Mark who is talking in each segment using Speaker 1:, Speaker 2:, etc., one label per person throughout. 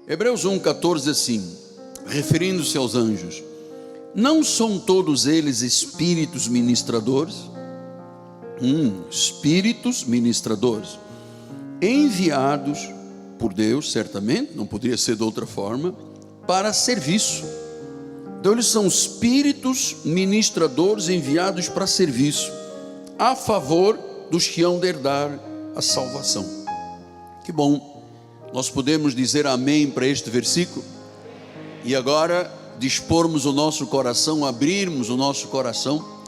Speaker 1: Hebreus 1,14 diz assim, referindo-se aos anjos: não são todos eles espíritos ministradores? Espíritos ministradores, enviados por Deus, certamente, não poderia ser de outra forma, para serviço. Então eles são espíritos ministradores enviados para serviço, a favor dos que hão de herdar a salvação. Que bom, nós podemos dizer amém para este versículo, e agora dispormos o nosso coração, abrirmos o nosso coração,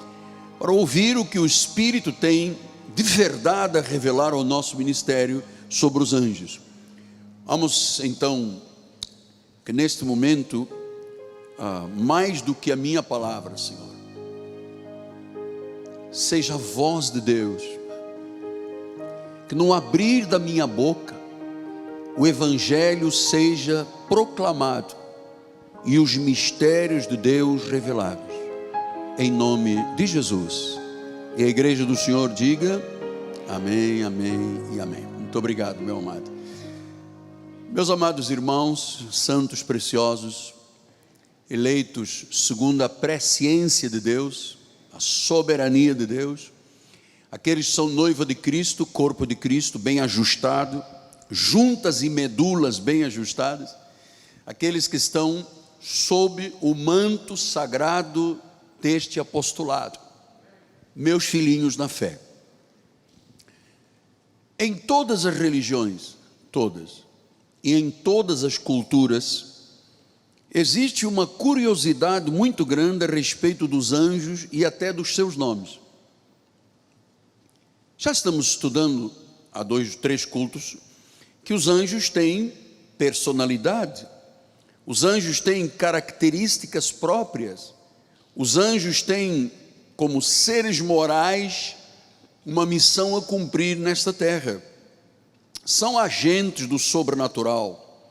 Speaker 1: para ouvir o que o Espírito tem de verdade a revelar ao nosso ministério sobre os anjos. Vamos então, que neste momento, mais do que a minha palavra, Senhor, seja a voz de Deus, que no abrir da minha boca, o Evangelho seja proclamado, e os mistérios de Deus revelados, em nome de Jesus. E a igreja do Senhor diga amém, amém e amém. Muito obrigado, meu amado. Meus amados irmãos, santos preciosos, eleitos segundo a presciência de Deus, a soberania de Deus, aqueles que são noiva de Cristo, corpo de Cristo, bem ajustado, juntas e medulas bem ajustadas, aqueles que estão sob o manto sagrado deste apostolado, meus filhinhos na fé. Em todas as religiões, todas, e em todas as culturas, existe uma curiosidade muito grande a respeito dos anjos e até dos seus nomes. Já estamos estudando há 2, 3 cultos que os anjos têm personalidade, os anjos têm características próprias, os anjos têm como seres morais uma missão a cumprir nesta terra. São agentes do sobrenatural,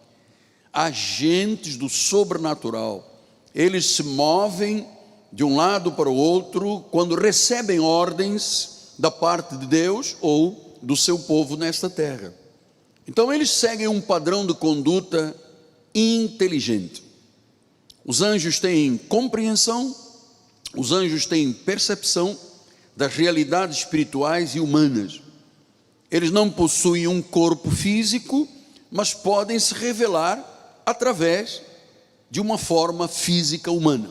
Speaker 1: agentes do sobrenatural. Eles se movem de um lado para o outro quando recebem ordens da parte de Deus ou do seu povo nesta terra. Então eles seguem um padrão de conduta inteligente. Os anjos têm compreensão, os anjos têm percepção das realidades espirituais e humanas. Eles não possuem um corpo físico, mas podem se revelar através de uma forma física humana.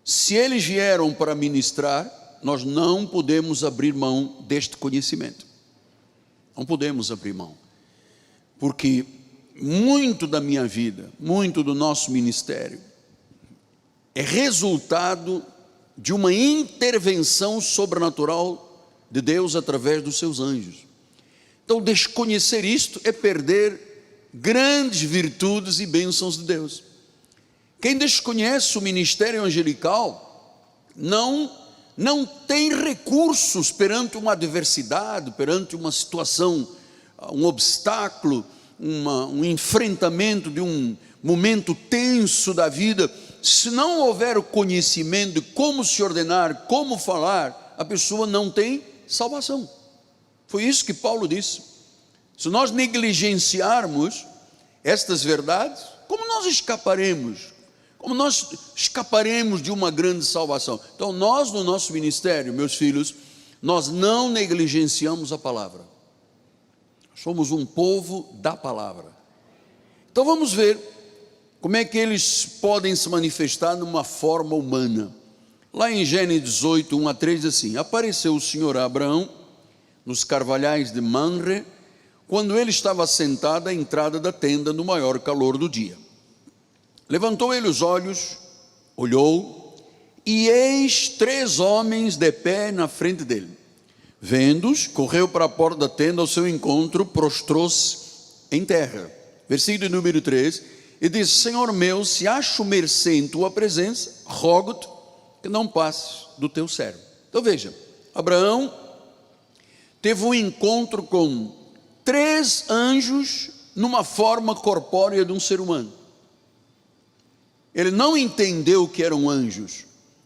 Speaker 1: Se eles vieram para ministrar, nós não podemos abrir mão deste conhecimento. Não podemos abrir mão, porque muito da minha vida, muito do nosso ministério, é resultado de uma intervenção sobrenatural de Deus através dos seus anjos. Então desconhecer isto é perder grandes virtudes e bênçãos de Deus. Quem desconhece o ministério angelical não tem recursos perante uma adversidade, perante uma situação, um obstáculo, um enfrentamento de um momento tenso da vida. Se não houver o conhecimento de como se ordenar, como falar, a pessoa não tem salvação. Foi isso que Paulo disse. Se nós negligenciarmos estas verdades, como nós escaparemos? Como nós escaparemos de uma grande salvação? Então nós, no nosso ministério, meus filhos, nós não negligenciamos a palavra. Somos um povo da palavra. Então vamos ver como é que eles podem se manifestar numa forma humana. Lá em Gênesis 18, 1 a 3, assim: apareceu o Senhor a Abraão nos carvalhais de Mamre, quando ele estava sentado à entrada da tenda no maior calor do dia. Levantou ele os olhos, olhou, e eis 3 homens de pé na frente dele. Vendo-os, correu para a porta da tenda ao seu encontro, prostrou-se em terra. Versículo número 3, e disse: Senhor meu, se acho mercê em tua presença, rogo-te que não passes do teu servo. Então veja, Abraão teve um encontro com 3 anjos numa forma corpórea de um ser humano. Ele não entendeu que eram anjos,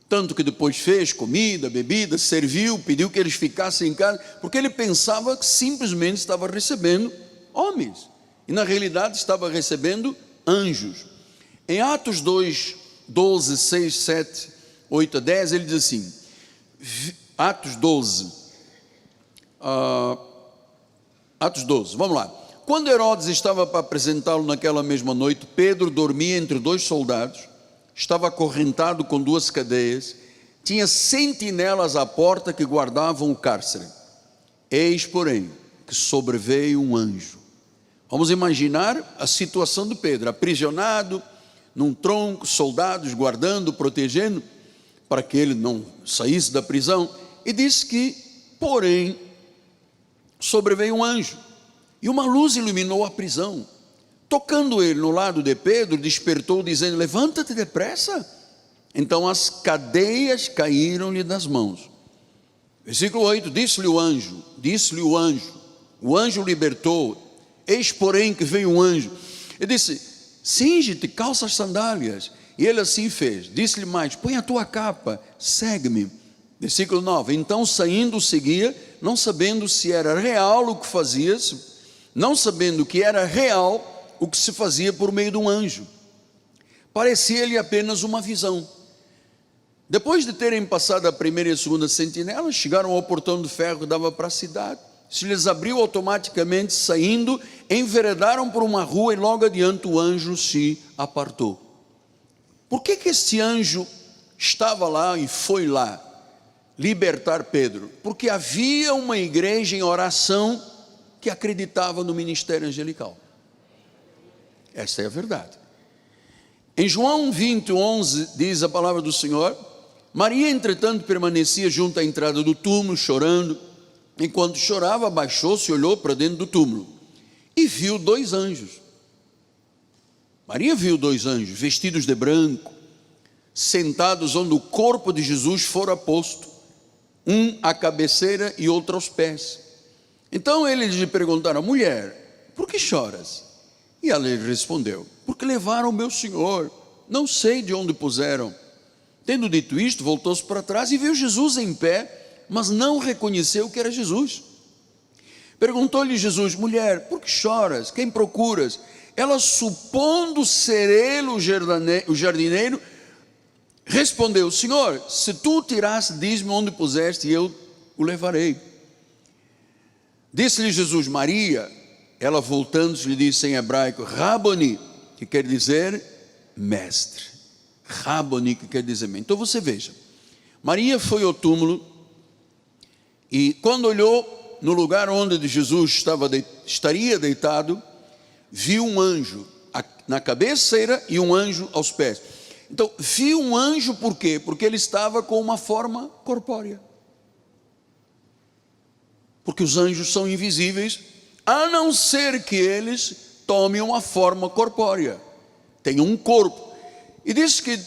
Speaker 1: tanto que depois fez comida, bebida, serviu, pediu que eles ficassem em casa, porque ele pensava que simplesmente estava recebendo homens. e na realidade estava recebendo anjos. Em Atos 2, 12, 6, 7, 8 a 10, ele diz assim, Atos 12, vamos lá. Quando Herodes estava para apresentá-lo naquela mesma noite, Pedro dormia entre dois soldados, estava acorrentado com duas cadeias, tinha sentinelas à porta que guardavam o cárcere. Eis, porém, que sobreveio um anjo. Vamos imaginar a situação de Pedro, aprisionado num tronco, soldados guardando, protegendo, para que ele não saísse da prisão. E diz que, porém, sobreveio um anjo, e uma luz iluminou a prisão. Tocando ele no lado de Pedro, despertou, dizendo, levanta-te depressa. Então as cadeias caíram-lhe das mãos. Versículo 8, disse-lhe o anjo, o anjo libertou. Eis, porém, que veio um anjo, ele disse, cinge-te, calça as sandálias. E ele assim fez. Disse-lhe mais, põe a tua capa, segue-me. Versículo 9, então saindo seguia, não sabendo se era real o que fazia-se, não sabendo que era real o que se fazia por meio de um anjo. Parecia-lhe apenas uma visão. Depois de terem passado a primeira e a segunda sentinela, chegaram ao portão de ferro que dava para a cidade. Se lhes abriu automaticamente, saindo, enveredaram por uma rua e logo adiante o anjo se apartou. Por que este anjo estava lá e foi lá libertar Pedro? Porque havia uma igreja em oração que acreditava no ministério angelical. Essa é a verdade. Em João 20, 11, diz a palavra do Senhor, Maria, entretanto, permanecia junto à entrada do túmulo, chorando. Enquanto chorava, abaixou-se e olhou para dentro do túmulo e viu dois anjos. Maria viu dois anjos, vestidos de branco, sentados onde o corpo de Jesus fora posto, um à cabeceira e outro aos pés. Então eles lhe perguntaram, mulher, por que choras? E ela lhe respondeu, porque levaram o meu Senhor, não sei de onde puseram. Tendo dito isto, voltou-se para trás e viu Jesus em pé, mas não reconheceu que era Jesus. Perguntou-lhe Jesus, mulher, por que choras? Quem procuras? Ela, supondo ser ele o jardineiro, respondeu, Senhor, se tu o tiraste, diz-me onde puseste e eu o levarei. Disse-lhe Jesus, Maria. Ela, voltando-se, lhe disse em hebraico, Raboni, que quer dizer mestre. Raboni, que quer dizer mestre. Então você veja, Maria foi ao túmulo e quando olhou no lugar onde Jesus estaria deitado, viu um anjo na cabeceira e um anjo aos pés. Então, viu um anjo por quê? Porque ele estava com uma forma corpórea. Porque os anjos são invisíveis, a não ser que eles tomem uma forma corpórea, tenham um corpo. E diz que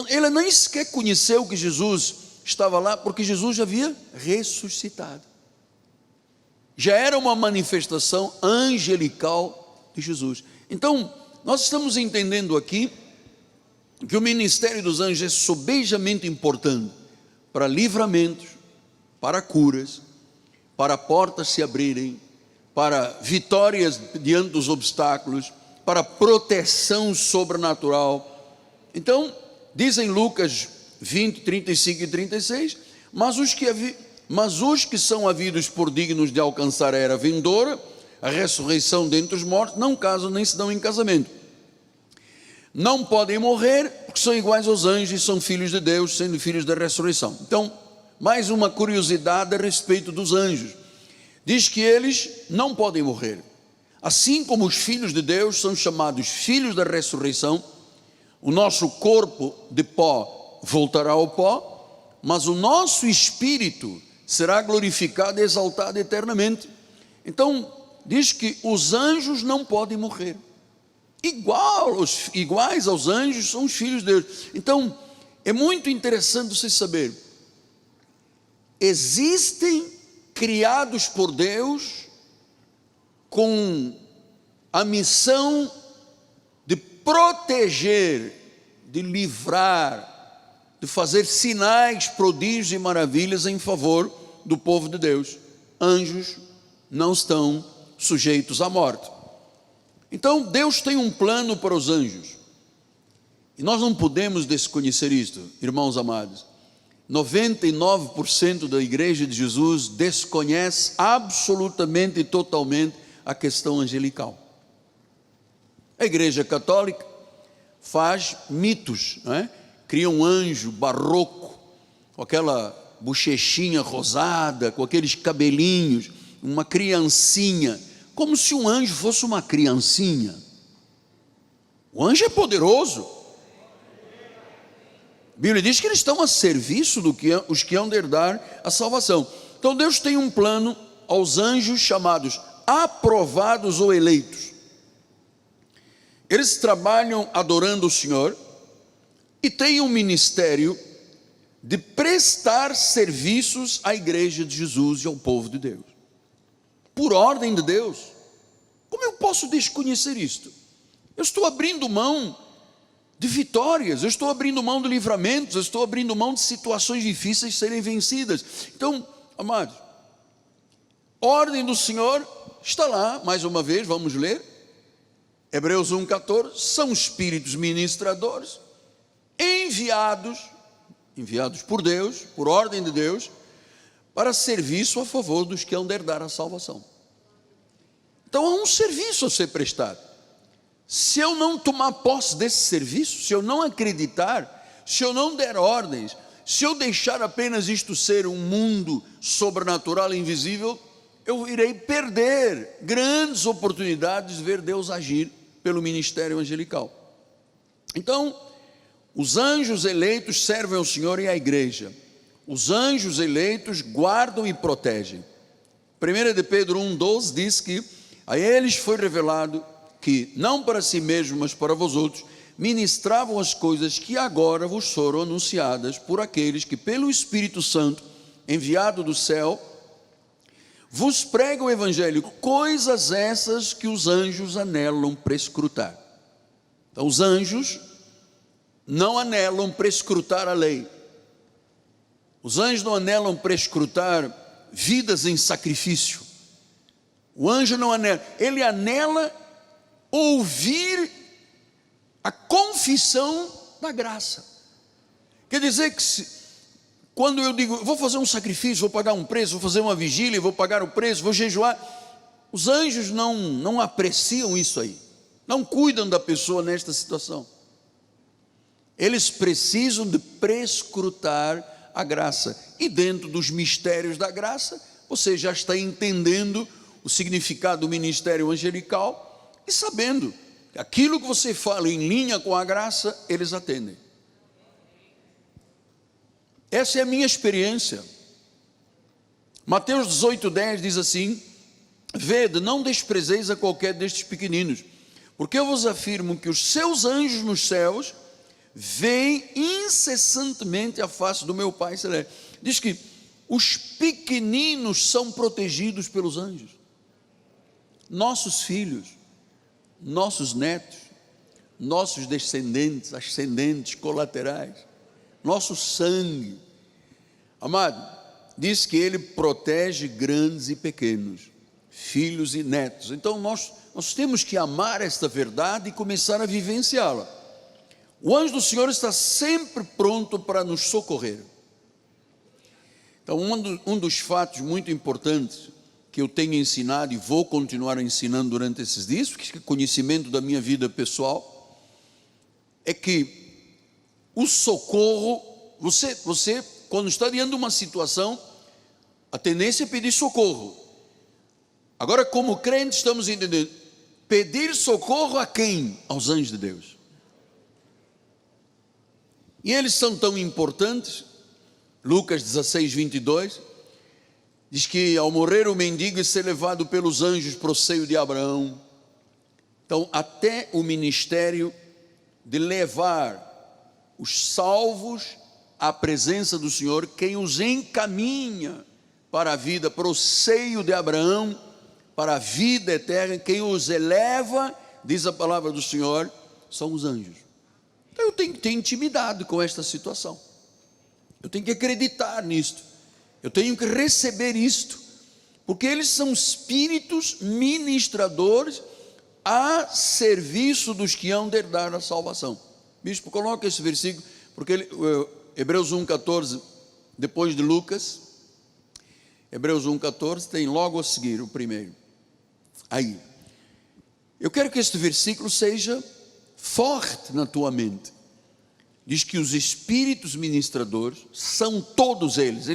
Speaker 1: ele nem sequer conheceu que Jesus estava lá, porque Jesus já havia ressuscitado. Já era uma manifestação angelical de Jesus. Então, nós estamos entendendo aqui que o ministério dos anjos é sobejamente importante para livramentos, para curas, para portas se abrirem, para vitórias diante dos obstáculos, para proteção sobrenatural. Então, diz em Lucas 20, 35 e 36, mas os que são havidos por dignos de alcançar a era vindoura, a ressurreição dentre os mortos, não casam nem se dão em casamento. Não podem morrer, porque são iguais aos anjos e são filhos de Deus, sendo filhos da ressurreição. Então, mais uma curiosidade a respeito dos anjos. Diz que eles não podem morrer. Assim como os filhos de Deus são chamados filhos da ressurreição, o nosso corpo de pó voltará ao pó, mas o nosso espírito será glorificado e exaltado eternamente. Então, diz que os anjos não podem morrer. Iguais aos anjos são os filhos de Deus. Então, é muito interessante você saber, existem criados por Deus com a missão de proteger, de livrar, de fazer sinais, prodígios e maravilhas em favor do povo de Deus. Anjos não estão sujeitos à morte. Então Deus tem um plano para os anjos, e nós não podemos desconhecer isto, irmãos amados. 99% da igreja de Jesus desconhece absolutamente e totalmente a questão angelical. A igreja católica faz mitos, não é? Cria um anjo barroco, com aquela bochechinha rosada, com aqueles cabelinhos, uma criancinha, como se um anjo fosse uma criancinha. O anjo é poderoso. A Bíblia diz que eles estão a serviço os que hão de herdar a salvação. Então Deus tem um plano aos anjos chamados aprovados ou eleitos. Eles trabalham adorando o Senhor e têm um ministério de prestar serviços à igreja de Jesus e ao povo de Deus, por ordem de Deus. Como eu posso desconhecer isto? Eu estou abrindo mão de vitórias, eu estou abrindo mão de livramentos, eu estou abrindo mão de situações difíceis serem vencidas. Então, amados, ordem do Senhor está lá, mais uma vez, vamos ler, Hebreus 1,14, são espíritos ministradores, enviados por Deus, por ordem de Deus, para serviço a favor dos que hão de herdar a salvação. Então há um serviço a ser prestado. Se eu não tomar posse desse serviço, se eu não acreditar, se eu não der ordens, se eu deixar apenas isto ser um mundo sobrenatural e invisível, eu irei perder grandes oportunidades de ver Deus agir pelo ministério angelical. Então, os anjos eleitos servem ao Senhor e à igreja. Os anjos eleitos guardam e protegem. 1 de Pedro 1,12 diz que a eles foi revelado que, não para si mesmos, mas para vós outros, ministravam as coisas que agora vos foram anunciadas por aqueles que, pelo Espírito Santo, enviado do céu, vos pregam o Evangelho, coisas essas que os anjos anelam prescrutar. Então, os anjos não anelam prescrutar a lei. Os anjos não anelam prescrutar vidas em sacrifício. O anjo não anela, ele anela ouvir a confissão da graça. Quer dizer que quando eu digo, vou fazer um sacrifício, vou pagar um preço, vou fazer uma vigília, vou pagar o preço, vou jejuar, os anjos não apreciam isso aí, não cuidam da pessoa nesta situação. Eles precisam de prescrutar a graça, e dentro dos mistérios da graça, você já está entendendo o significado do ministério angelical e sabendo que aquilo que você fala em linha com a graça, eles atendem. Essa é a minha experiência. Mateus 18,10 diz assim: vede, não desprezeis a qualquer destes pequeninos, porque eu vos afirmo que os seus anjos nos céus veem incessantemente a face do meu Pai Celeste. Diz que os pequeninos são protegidos pelos anjos. Nossos filhos, nossos netos, nossos descendentes, ascendentes, colaterais, nosso sangue. Amado, diz que ele protege grandes e pequenos, filhos e netos. Então nós temos que amar esta verdade e começar a vivenciá-la. O anjo do Senhor está sempre pronto para nos socorrer. Então um dos fatos muito importantes que eu tenho ensinado e vou continuar ensinando durante esses dias, porque é conhecimento da minha vida pessoal, é que o socorro, você quando está diante de uma situação, a tendência é pedir socorro. Agora, como crentes, estamos entendendo, pedir socorro a quem? Aos anjos de Deus. E eles são tão importantes. Lucas 16:22 diz que ao morrer o mendigo e ser levado pelos anjos para o seio de Abraão. Então, até o ministério de levar os salvos à presença do Senhor, quem os encaminha para a vida, para o seio de Abraão, para a vida eterna, quem os eleva, diz a palavra do Senhor, são os anjos. Então eu tenho que ter intimidade com esta situação, eu tenho que acreditar nisto, eu tenho que receber isto, porque eles são espíritos ministradores, a serviço dos que hão de herdar a salvação. Bispo, coloca esse versículo, porque Hebreus 1,14, depois de Lucas, Hebreus 1,14 tem logo a seguir o primeiro. Aí, eu quero que este versículo seja forte na tua mente. Diz que os espíritos ministradores são todos eles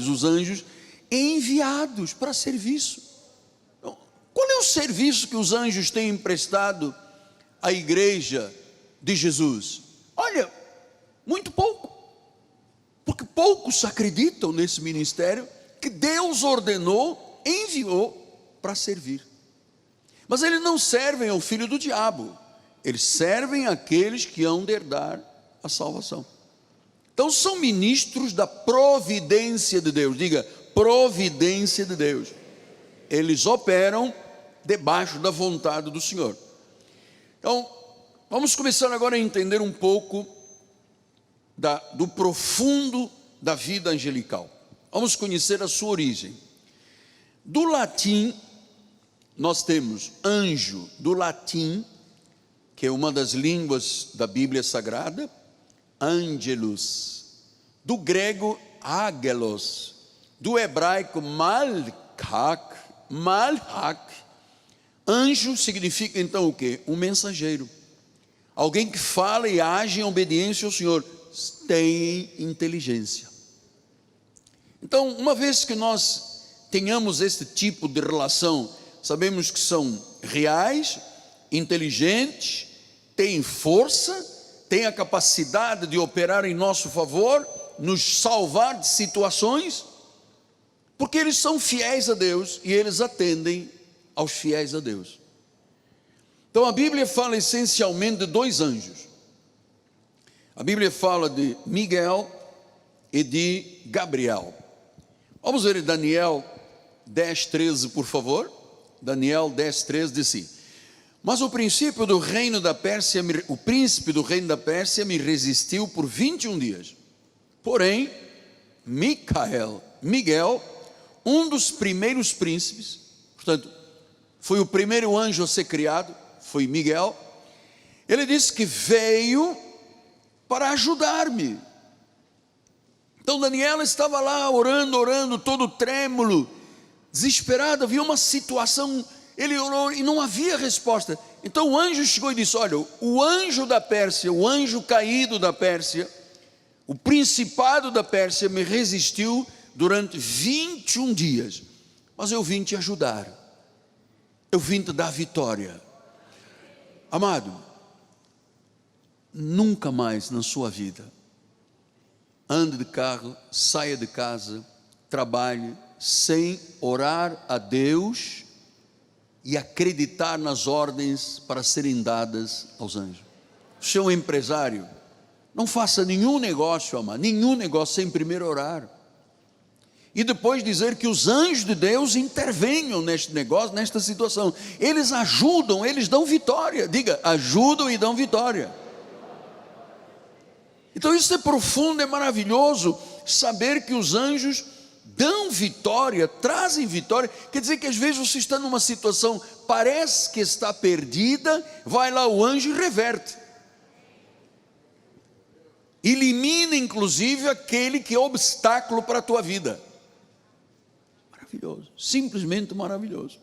Speaker 1: os anjos enviados para serviço. Então, qual é o serviço que os anjos têm emprestado à igreja de Jesus? Olha, muito pouco, porque poucos acreditam nesse ministério que Deus ordenou, enviou para servir. Mas eles não servem ao filho do diabo, eles servem àqueles que hão de herdar a salvação. Então são ministros da providência de Deus. Diga, providência de Deus. Eles operam debaixo da vontade do Senhor. Então, vamos começar agora a entender um pouco do profundo da vida angelical. Vamos conhecer a sua origem. Do latim, nós temos anjo, do latim, que é uma das línguas da Bíblia Sagrada, angelus. Do grego, ágelos. Do hebraico, malchak. Anjo significa então o quê? Um mensageiro. Alguém que fala e age em obediência ao Senhor. Tem inteligência. Então, uma vez que nós tenhamos este tipo de relação, sabemos que são reais, inteligentes, têm força, têm a capacidade de operar em nosso favor, nos salvar de situações, porque eles são fiéis a Deus e eles atendem aos fiéis a Deus. Então a Bíblia fala essencialmente de dois anjos. A Bíblia fala de Miguel e de Gabriel. Vamos ver Daniel 10:13, por favor. Daniel 10:13 diz assim: mas o príncipe do reino da Pérsia me resistiu por 21 dias. Porém, Miguel, um dos primeiros príncipes, portanto, foi o primeiro anjo a ser criado, foi Miguel. Ele disse que veio para ajudar-me. Então Daniel estava lá orando, todo trêmulo, desesperado. Havia uma situação, ele orou e não havia resposta. Então o anjo chegou e disse: olha, o anjo da Pérsia, o anjo caído da Pérsia, o principado da Pérsia me resistiu durante 21 dias, mas eu vim te ajudar, eu vim te dar vitória. Amado, nunca mais na sua vida ande de carro, saia de casa, trabalhe sem orar a Deus e acreditar nas ordens para serem dadas aos anjos. Se é um empresário, não faça nenhum negócio, amado, nenhum negócio sem primeiro orar e depois dizer que os anjos de Deus intervenham neste negócio, nesta situação. Eles ajudam, eles dão vitória. Diga, ajudam e dão vitória. Então isso é profundo, é maravilhoso saber que os anjos dão vitória, trazem vitória. Quer dizer que às vezes você está numa situação, parece que está perdida, vai lá o anjo e reverte. Elimina inclusive aquele que é obstáculo para a tua vida. Maravilhoso, simplesmente maravilhoso.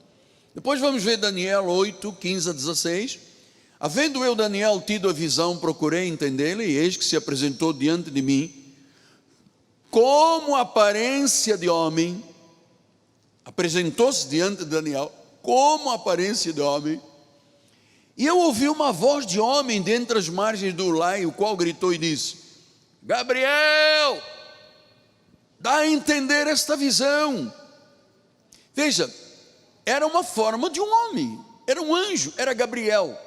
Speaker 1: Depois vamos ver Daniel 8:15-16. Havendo eu, Daniel, tido a visão, procurei entendê-la, e eis que se apresentou diante de mim, como aparência de homem, apresentou-se diante de Daniel, como aparência de homem, e eu ouvi uma voz de homem dentre as margens do lago, o qual gritou e disse: Gabriel, dá a entender esta visão. Veja, era uma forma de um homem, era um anjo, era Gabriel.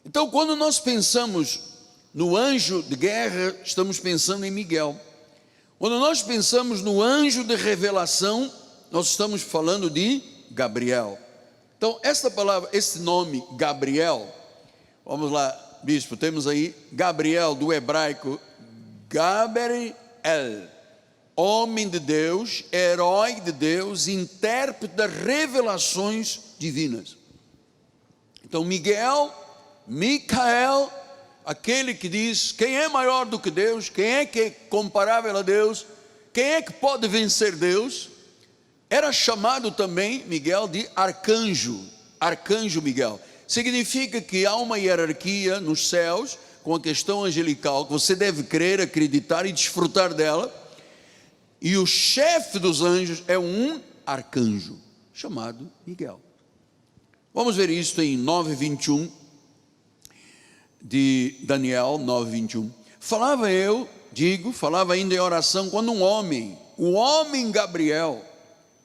Speaker 1: Então, quando nós pensamos no anjo de guerra, estamos pensando em Miguel. Quando nós pensamos no anjo de revelação, nós estamos falando de Gabriel. Então, esta palavra, esse nome Gabriel, vamos lá, bispo, temos aí Gabriel do hebraico, Gabriel, homem de Deus, herói de Deus, intérprete das revelações divinas. Então Miguel, Micael, aquele que diz quem é maior do que Deus, quem é que é comparável a Deus, quem é que pode vencer Deus, era chamado também Miguel de arcanjo, arcanjo Miguel. Significa que há uma hierarquia nos céus com a questão angelical, que você deve crer, acreditar e desfrutar dela, e o chefe dos anjos é um arcanjo, chamado Miguel. Vamos ver isso em 9:21 de Daniel 9:21. Falava ainda em oração, quando um homem, o homem Gabriel,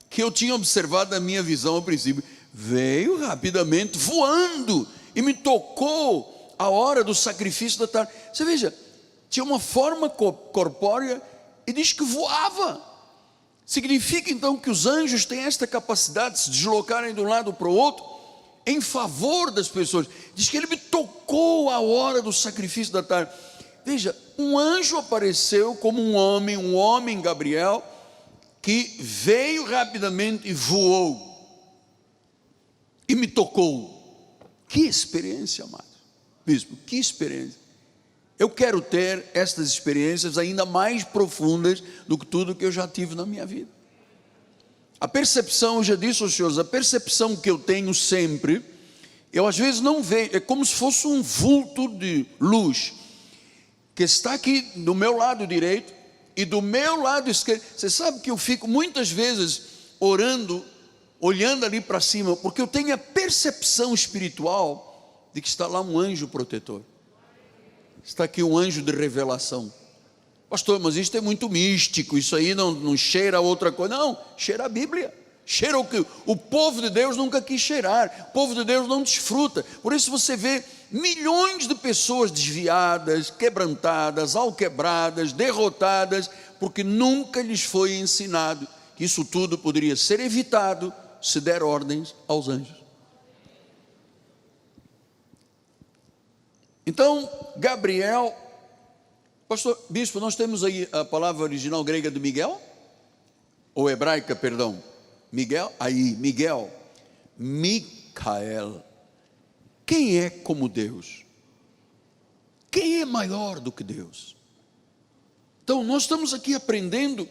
Speaker 1: que eu tinha observado na minha visão ao princípio, veio rapidamente, voando, e me tocou a hora do sacrifício da tarde. Você veja, tinha uma forma corpórea, e diz que voava. Significa então que os anjos têm esta capacidade de se deslocarem de um lado para o outro, em favor das pessoas. Diz que ele me tocou a hora do sacrifício da tarde. Veja, um anjo apareceu como um homem Gabriel, que veio rapidamente e voou, e me tocou. Que experiência, amado bispo, que experiência. Eu quero ter estas experiências ainda mais profundas do que tudo que eu já tive na minha vida. A percepção, eu já disse aos senhores, a percepção que eu tenho sempre, eu às vezes não vejo, é como se fosse um vulto de luz, que está aqui do meu lado direito, e do meu lado esquerdo. Você sabe que eu fico muitas vezes orando, olhando ali para cima, porque eu tenho a percepção espiritual de que está lá um anjo protetor. Está aqui um anjo de revelação. Pastor, mas isso é muito místico, isso aí não cheira a outra coisa. Não, cheira a Bíblia, cheira o que o povo de Deus nunca quis cheirar, o povo de Deus não desfruta. Por isso você vê milhões de pessoas desviadas, quebrantadas, alquebradas, derrotadas, porque nunca lhes foi ensinado que isso tudo poderia ser evitado se der ordens aos anjos. Então, Gabriel, pastor, bispo, nós temos aí a palavra original grega de Miguel, ou hebraica, perdão, Miguel, Micael. Quem é como Deus? Quem é maior do que Deus? Então, nós estamos aqui aprendendo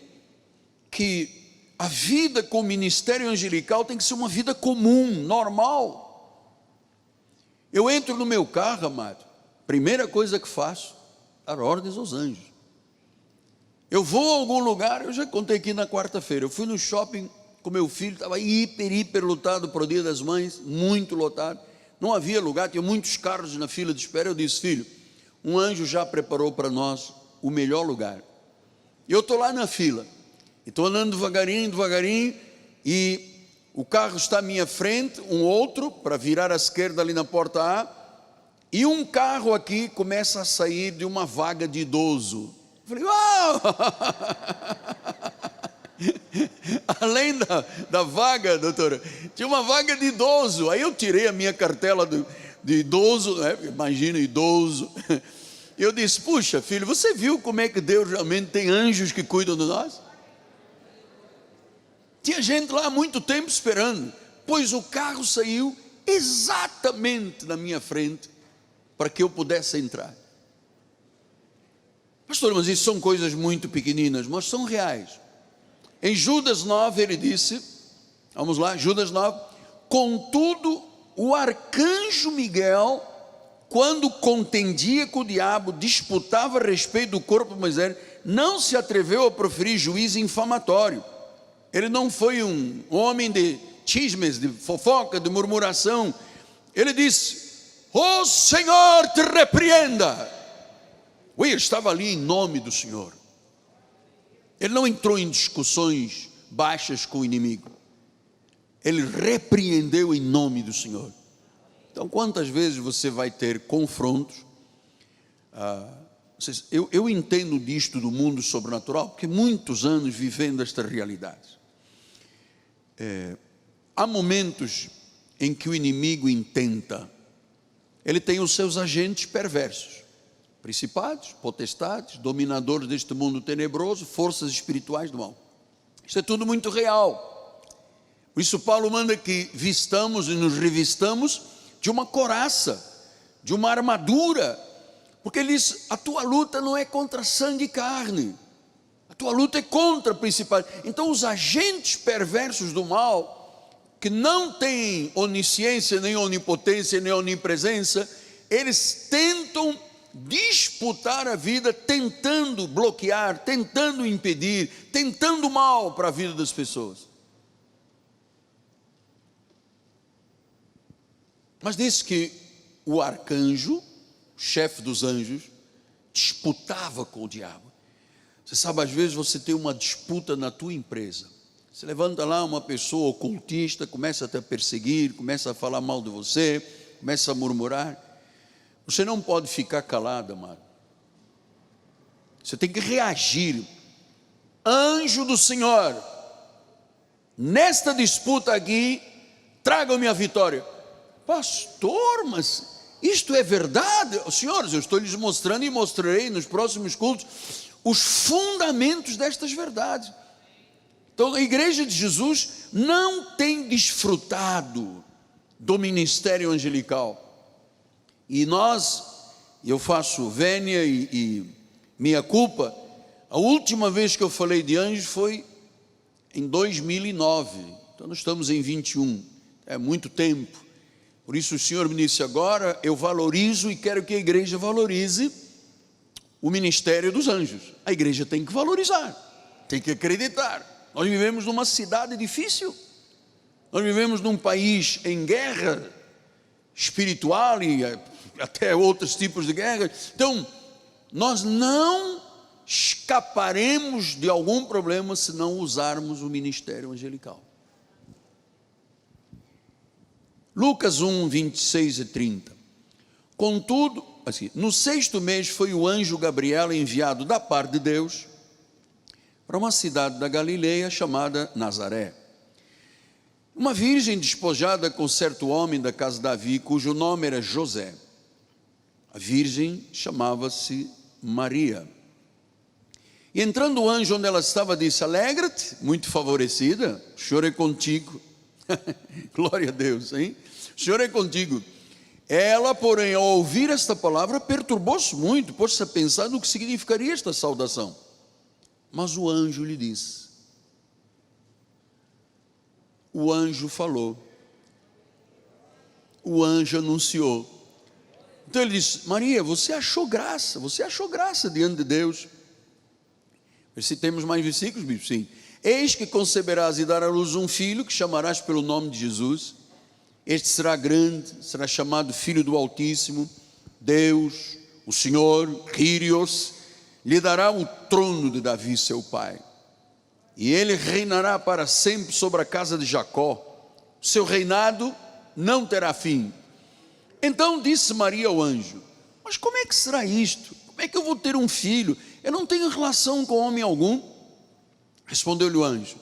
Speaker 1: que a vida com o ministério angelical tem que ser uma vida comum, normal. Eu entro no meu carro, amado, primeira coisa que faço, dar ordens aos anjos. Eu vou a algum lugar, eu já contei aqui na quarta-feira, eu fui no shopping com meu filho, estava hiper lotado para o Dia das Mães, muito lotado, não havia lugar, tinha muitos carros na fila de espera. Eu disse: filho, um anjo já preparou para nós o melhor lugar. Eu estou lá na fila, estou andando devagarinho, e o carro está à minha frente, um outro, para virar à esquerda ali na porta A, e um carro aqui começa a sair de uma vaga de idoso. Eu falei: uau! Além da vaga, doutora, tinha uma vaga de idoso. Aí eu tirei a minha cartela de idoso, né? Imagina, idoso. Eu disse: puxa, filho, você viu como é que Deus realmente tem anjos que cuidam de nós? Tinha gente lá há muito tempo esperando, pois o carro saiu exatamente na minha frente, para que eu pudesse entrar. Pastor, mas isso são coisas muito pequeninas, mas são reais. Em Judas 9 ele disse, vamos lá, Judas 9: contudo o arcanjo Miguel, quando contendia com o diabo, disputava a respeito do corpo de Moisés, não se atreveu a proferir juízo infamatório. Ele não foi um homem de chismes, de fofoca, de murmuração. Ele disse: o Senhor te repreenda. Ele estava ali em nome do Senhor. Ele não entrou em discussões baixas com o inimigo. Ele repreendeu em nome do Senhor. Então, quantas vezes você vai ter confrontos? Eu entendo disto do mundo sobrenatural, porque muitos anos vivendo esta realidade. Há momentos em que o inimigo intenta, ele tem os seus agentes perversos, principados, potestades, dominadores deste mundo tenebroso, forças espirituais do mal. Isso é tudo muito real. Por isso Paulo manda que vistamos e nos revistamos de uma couraça, de uma armadura, porque ele diz: a tua luta não é contra sangue e carne, a tua luta é contra principais. Então os agentes perversos do mal, que não têm onisciência, nem onipotência, nem onipresença, eles tentam disputar a vida, tentando bloquear, tentando impedir, tentando mal para a vida das pessoas. Mas diz que o arcanjo, chefe dos anjos, disputava com o diabo. Você sabe, às vezes você tem uma disputa na tua empresa. Você levanta lá uma pessoa ocultista, começa a te perseguir, começa a falar mal de você, começa a murmurar. Você não pode ficar calado, amado. Você tem que reagir. Anjo do Senhor, nesta disputa aqui, traga-me a vitória. Pastor, mas isto é verdade? Senhores, eu estou lhes mostrando e mostrarei nos próximos cultos os fundamentos destas verdades. Então a igreja de Jesus não tem desfrutado do ministério angelical. E eu faço vênia e minha culpa, a última vez que eu falei de anjos foi em 2009, então nós estamos em 21, é muito tempo. Por isso o Senhor me disse: agora eu valorizo e quero que a igreja valorize o ministério dos anjos. A igreja tem que valorizar, tem que acreditar. Nós vivemos numa cidade difícil, nós vivemos num país em guerra espiritual e até outros tipos de guerra. Então nós não escaparemos de algum problema se não usarmos o ministério angelical. Lucas 1, 26 e 30. Contudo, assim, no 6º mês foi o anjo Gabriel enviado da parte de Deus para uma cidade da Galileia chamada Nazaré. Uma virgem despojada com certo homem da casa de Davi, cujo nome era José. A virgem chamava-se Maria. E entrando o anjo onde ela estava, disse: alegra-te, muito favorecida, o Senhor é contigo. Glória a Deus, hein? O Senhor é contigo. Ela, porém, ao ouvir esta palavra, perturbou-se muito, pôs-se a pensar no que significaria esta saudação. Mas o anjo lhe disse, o anjo falou, o anjo anunciou. Então ele disse: Maria, você achou graça diante de Deus. Se temos mais versículos, bispo? Sim. Eis que conceberás e darás à luz um filho, que chamarás pelo nome de Jesus. Este será grande, será chamado Filho do Altíssimo. Deus, o Senhor, Kyrios, lhe dará o trono de Davi seu pai, e ele reinará para sempre sobre a casa de Jacó. O seu reinado não terá fim. Então disse Maria ao anjo: mas como é que será isto? Como é que eu vou ter um filho? Eu não tenho relação com homem algum. Respondeu-lhe o anjo: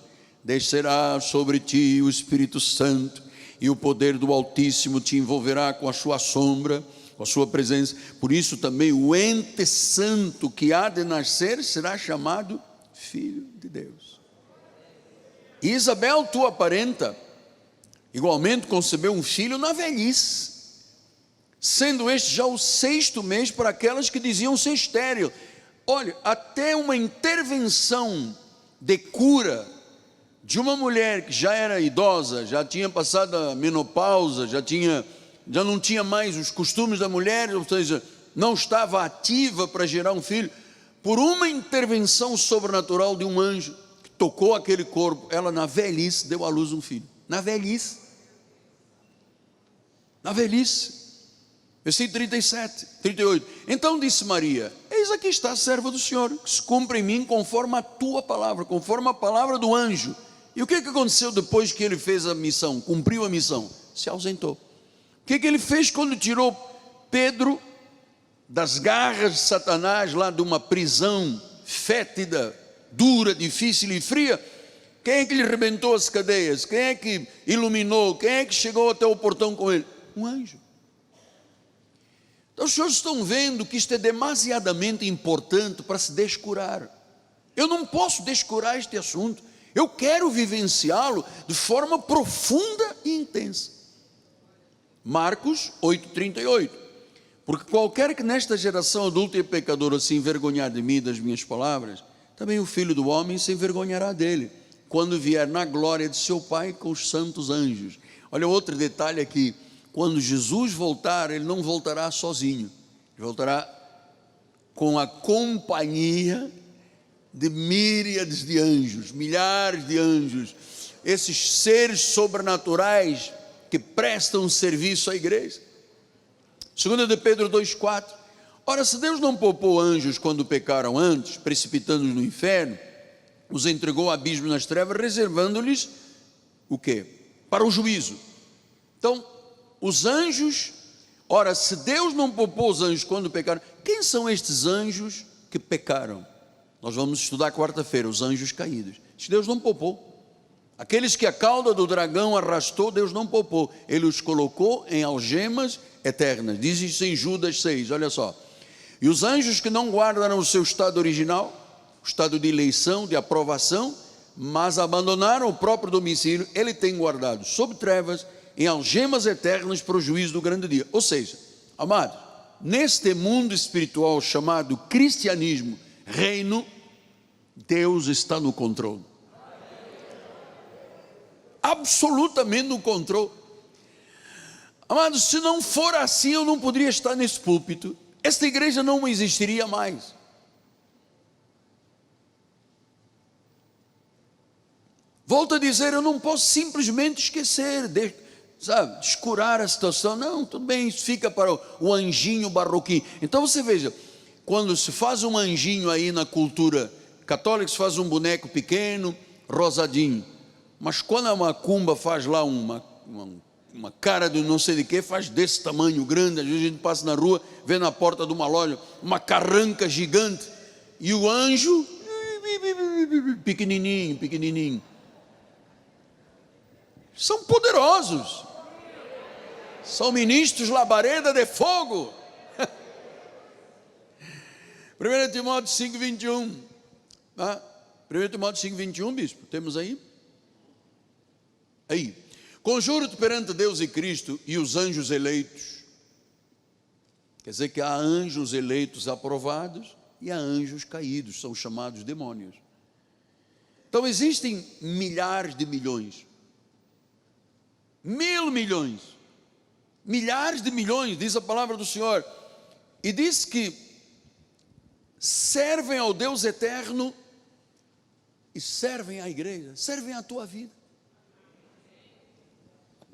Speaker 1: descerá sobre ti o Espírito Santo, e o poder do Altíssimo te envolverá com a sua sombra, com a sua presença. Por isso também o ente santo que há de nascer será chamado Filho de Deus. E Isabel, tua parenta, igualmente concebeu um filho na velhice, sendo este já o 6º mês para aquelas que diziam ser estéril. Olha, até uma intervenção de cura de uma mulher que já era idosa, já tinha passado a menopausa, já não tinha mais os costumes da mulher, ou seja, não estava ativa para gerar um filho, por uma intervenção sobrenatural de um anjo que tocou aquele corpo, ela na velhice deu à luz um filho. Na velhice. Versículo 37, 38. Então disse Maria: eis aqui está a serva do Senhor, que se cumpra em mim conforme a tua palavra, conforme a palavra do anjo. E o que aconteceu depois que ele fez a missão, cumpriu a missão? Se ausentou. O que ele fez quando tirou Pedro das garras de Satanás, lá de uma prisão fétida, dura, difícil e fria? Quem é que lhe arrebentou as cadeias? Quem é que iluminou? Quem é que chegou até o portão com ele? Um anjo. Então os senhores estão vendo que isto é demasiadamente importante para se descurar. Eu não posso descurar este assunto. Eu quero vivenciá-lo de forma profunda e intensa. Marcos 8,38. Porque qualquer que nesta geração adulta e pecadora se envergonhar de mim e das minhas palavras, também o Filho do Homem se envergonhará dele, quando vier na glória de seu Pai com os santos anjos. Olha outro detalhe aqui, quando Jesus voltar, ele não voltará sozinho, ele voltará com a companhia de miríades de anjos, milhares de anjos, esses seres sobrenaturais que prestam serviço à igreja. 2 de Pedro 2,4. Ora, se Deus não poupou anjos quando pecaram antes, precipitando-os no inferno, os entregou ao abismo nas trevas, reservando-lhes o quê? Para o juízo. Então, os anjos, ora, se Deus não poupou os anjos quando pecaram, quem são estes anjos que pecaram? Nós vamos estudar quarta-feira, os anjos caídos. Deus não poupou. Aqueles que a cauda do dragão arrastou, Deus não poupou. Ele os colocou em algemas eternas. Diz isso em Judas 6, olha só. E os anjos que não guardaram o seu estado original, o estado de eleição, de aprovação, mas abandonaram o próprio domicílio, ele tem guardado sob trevas, em algemas eternas para o juízo do grande dia. Ou seja, amado, neste mundo espiritual chamado cristianismo, reino, Deus está no controle. Absolutamente no controle. Amados, se não for assim, eu não poderia estar nesse púlpito, esta igreja não existiria mais. Volto a dizer, eu não posso simplesmente esquecer, descurar a situação. Não, tudo bem, isso fica para o anjinho barroquinho. Então você veja, quando se faz um anjinho aí na cultura católica, se faz um boneco pequeno, rosadinho. Mas quando a macumba faz lá uma cara de não sei de que, faz desse tamanho grande, às vezes a gente passa na rua, vê na porta de uma loja, uma carranca gigante, e o anjo, pequenininho, pequenininho. São poderosos, são ministros labareda de fogo. 1 Timóteo 5,21, tá? 1 Timóteo 5,21, bispo, temos aí? Aí, conjuro-te perante Deus e Cristo e os anjos eleitos. Quer dizer que há anjos eleitos aprovados e há anjos caídos, são chamados demônios. Então existem milhares de milhões, 1.000 milhões, milhares de milhões, diz a palavra do Senhor, e diz que servem ao Deus eterno e servem à igreja, servem à tua vida.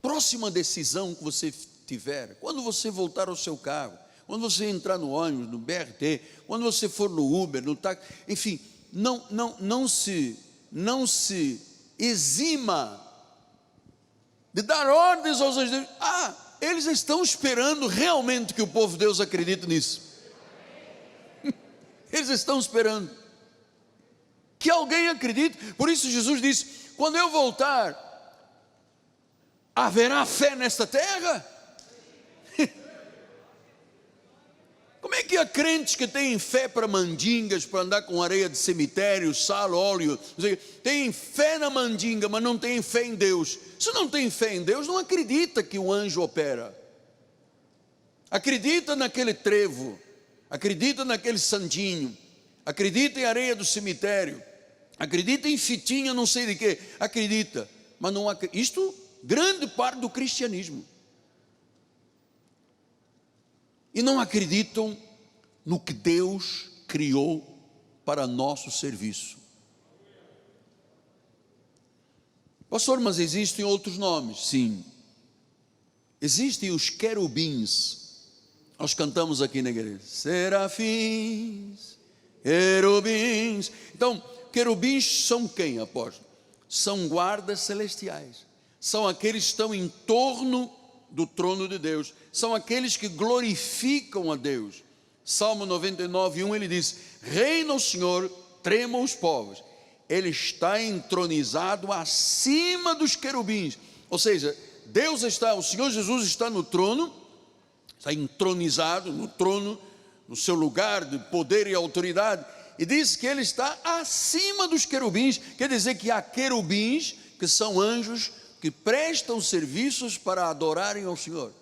Speaker 1: Próxima decisão que você tiver, quando você voltar ao seu carro, quando você entrar no ônibus, no BRT, quando você for no Uber, no táxi, enfim, não se exima de dar ordens aos anjos. Eles estão esperando realmente que o povo de Deus acredite nisso. Eles estão esperando que alguém acredite. Por isso Jesus disse, quando eu voltar, haverá fé nesta terra? Como é que há crentes que têm fé para mandingas, para andar com areia de cemitério, sal, óleo, tem fé na mandinga, mas não tem fé em Deus? Se não tem fé em Deus, não acredita que o anjo opera. Acredita naquele trevo, acredita naquele santinho, acredita em areia do cemitério, acredita em fitinha não sei de quê, acredita, mas não acredita. Isto grande parte do cristianismo, e não acreditam no que Deus criou para nosso serviço. Pastor, mas existem outros nomes? Sim, existem os querubins. Nós cantamos aqui na igreja, serafins, querubins. Então, querubins são quem, apóstolo? São guardas celestiais, são aqueles que estão em torno do trono de Deus, são aqueles que glorificam a Deus. Salmo 99:1 ele diz, reina o Senhor, tremam os povos, ele está entronizado acima dos querubins. Ou seja, Deus está, o Senhor Jesus está no trono, está entronizado no trono, no seu lugar de poder e autoridade, e diz que ele está acima dos querubins. Quer dizer que há querubins que são anjos que prestam serviços para adorarem ao Senhor.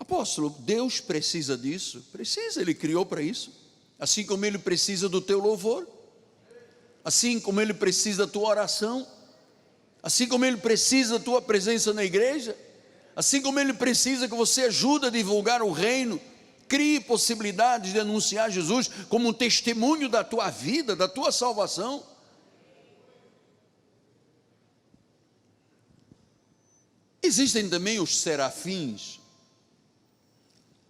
Speaker 1: Apóstolo, Deus precisa disso? Precisa, Ele criou para isso. Assim como Ele precisa do teu louvor, assim como Ele precisa da tua oração, assim como Ele precisa da tua presença na igreja, assim como Ele precisa que você ajude a divulgar o reino, crie possibilidades de anunciar Jesus como um testemunho da tua vida, da tua salvação. Existem também os serafins,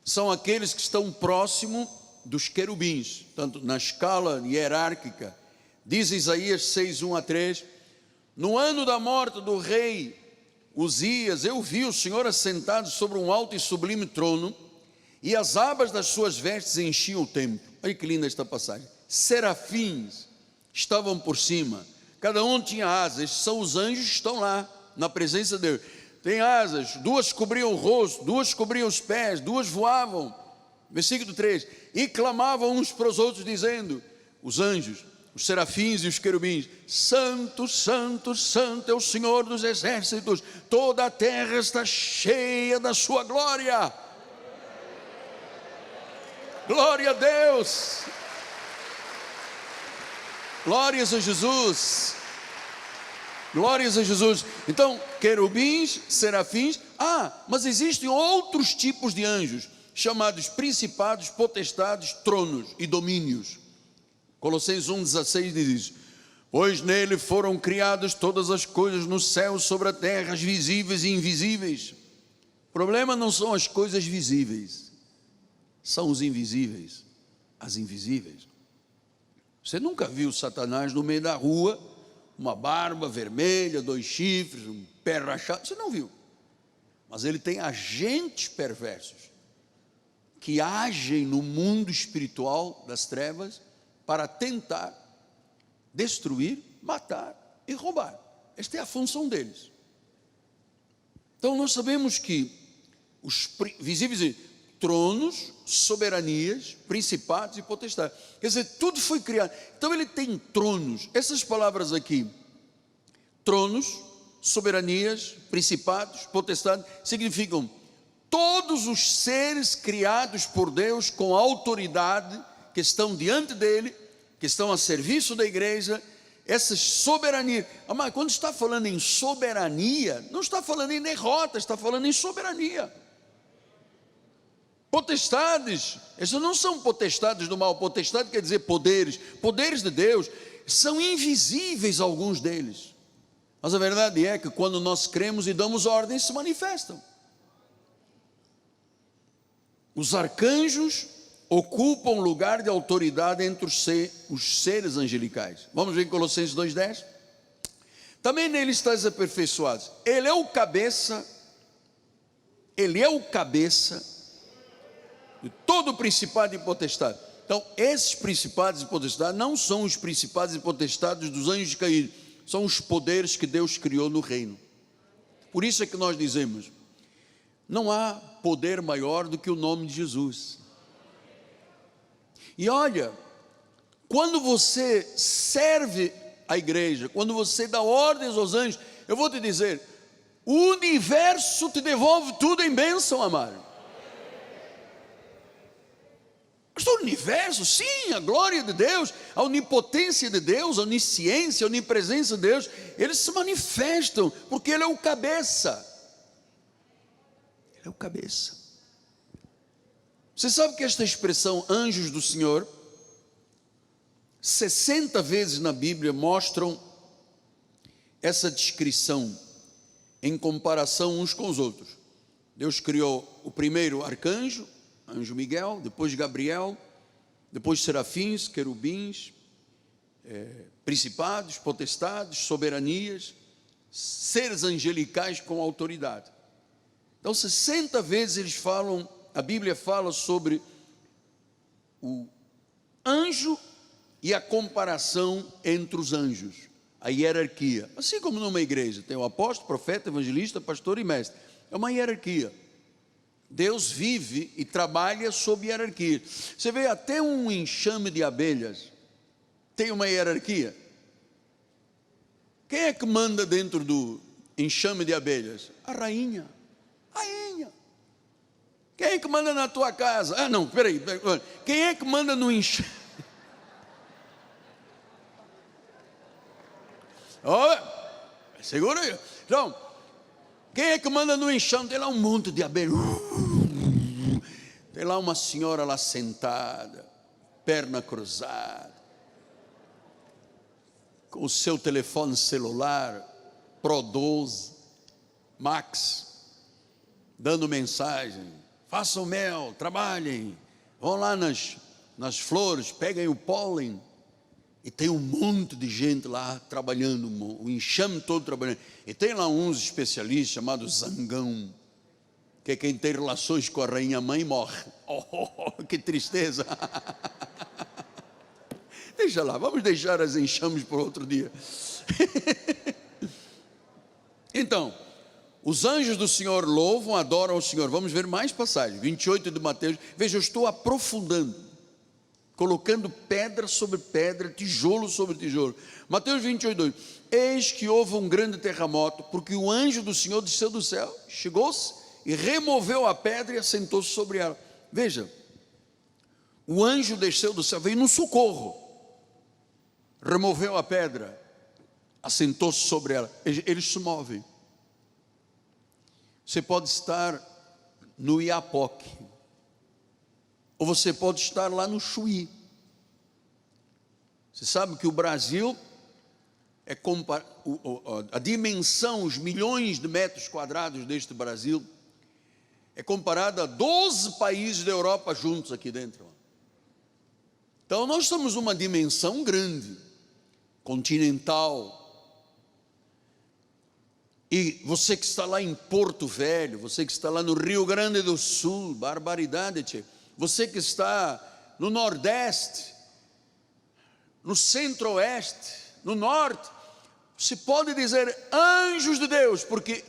Speaker 1: são aqueles que estão próximo dos querubins, tanto na escala hierárquica. Diz Isaías 6, 1 a 3, no ano da morte do rei Uzias, eu vi o Senhor assentado sobre um alto e sublime trono, e as abas das suas vestes enchiam o templo. Olha que linda esta passagem. Serafins estavam por cima, cada um tinha asas, são os anjos que estão lá, na presença de Deus. Tem asas, duas cobriam o rosto, duas cobriam os pés, duas voavam. Versículo 3, e clamavam uns para os outros, dizendo, os anjos, os serafins e os querubins, santo, santo, santo é o Senhor dos exércitos, toda a terra está cheia da sua glória. Glória a Deus, glórias a Jesus, glórias a Jesus. Então, querubins, serafins, mas existem outros tipos de anjos, chamados principados, potestades, tronos e domínios. Colossenses 1,16 diz isso, pois nele foram criadas todas as coisas no céu, sobre a terra, as visíveis e invisíveis. O problema não são as coisas visíveis, são os invisíveis, as invisíveis. Você nunca viu Satanás no meio da rua, uma barba vermelha, 2 chifres, um pé rachado, você não viu. Mas ele tem agentes perversos, que agem no mundo espiritual das trevas, para tentar destruir, matar e roubar. Esta é a função deles. Então nós sabemos que os visíveis, tronos, soberanias, principados e potestades, quer dizer, tudo foi criado. Então ele tem tronos. Essas palavras aqui, tronos, soberanias, principados, potestades, significam todos os seres criados por Deus com autoridade, que estão diante dele, que estão a serviço da igreja, essas soberanias. Mas quando está falando em soberania, não está falando em derrota, está falando em soberania. Potestades, essas não são potestades do mal, potestade quer dizer poderes, poderes de Deus, são invisíveis alguns deles, mas a verdade é que quando nós cremos e damos ordens, se manifestam. Os arcanjos ocupam lugar de autoridade entre os seres angelicais. Vamos ver em Colossenses 2,10. Também nele estáis aperfeiçoados. Ele é o cabeça de todo o principado e potestade. Então, esses principados e potestades não são os principados e potestades dos anjos caídos, são os poderes que Deus criou no reino. Por isso é que nós dizemos, não há poder maior do que o nome de Jesus. E olha, quando você serve a igreja, quando você dá ordens aos anjos, eu vou te dizer, o universo te devolve tudo em bênção, amado. Mas o universo, sim, a glória de Deus, a onipotência de Deus, a onisciência, a onipresença de Deus, eles se manifestam, porque Ele é o cabeça. Ele é o cabeça. Você sabe que esta expressão, anjos do Senhor, 60 vezes na Bíblia mostram essa descrição, em comparação uns com os outros. Deus criou o primeiro arcanjo, anjo Miguel, depois Gabriel, depois serafins, querubins, principados, potestades, soberanias, seres angelicais com autoridade. Então 60 vezes eles falam, a Bíblia fala sobre o anjo e a comparação entre os anjos, a hierarquia. Assim como numa igreja, tem o apóstolo, profeta, evangelista, pastor e mestre. É uma hierarquia. Deus vive e trabalha sob hierarquia. Você vê até um enxame de abelhas, tem uma hierarquia. Quem é que manda dentro do enxame de abelhas? A rainha. Rainha. Quem é que manda na tua casa? Ah, não, peraí. Quem é que manda no enxame? Segura aí. Então, quem é que manda no enxame? Tem lá um monte de abelha. Tem lá uma senhora lá sentada, perna cruzada, com o seu telefone celular, Pro 12, Max, dando mensagem: façam mel, trabalhem, vão lá nas flores, peguem o pólen. E tem um monte de gente lá trabalhando, o enxame todo trabalhando. E tem lá uns especialistas chamados zangão, que é quem tem relações com a rainha mãe morre. Que tristeza. Deixa lá, vamos deixar as enxames para outro dia. Então, os anjos do Senhor louvam, adoram o Senhor. Vamos ver mais passagens, 28 de Mateus. Veja, eu estou aprofundando, colocando pedra sobre pedra, tijolo sobre tijolo. Mateus 28, 2. Eis que houve um grande terremoto, porque o anjo do Senhor desceu do céu, chegou-se e removeu a pedra e assentou-se sobre ela. Veja, o anjo desceu do céu, veio no socorro, removeu a pedra, assentou-se sobre ela. Eles se movem. Você pode estar no Iapoque, ou você pode estar lá no Chuí. Você sabe que o Brasil é a dimensão, os milhões de metros quadrados deste Brasil é comparada a 12 países da Europa juntos aqui dentro. Então nós somos uma dimensão grande, continental. E você que está lá em Porto Velho, você que está lá no Rio Grande do Sul, barbaridade, tchê. Você que está no Nordeste, no Centro-Oeste, no Norte, você pode dizer anjos de Deus, porque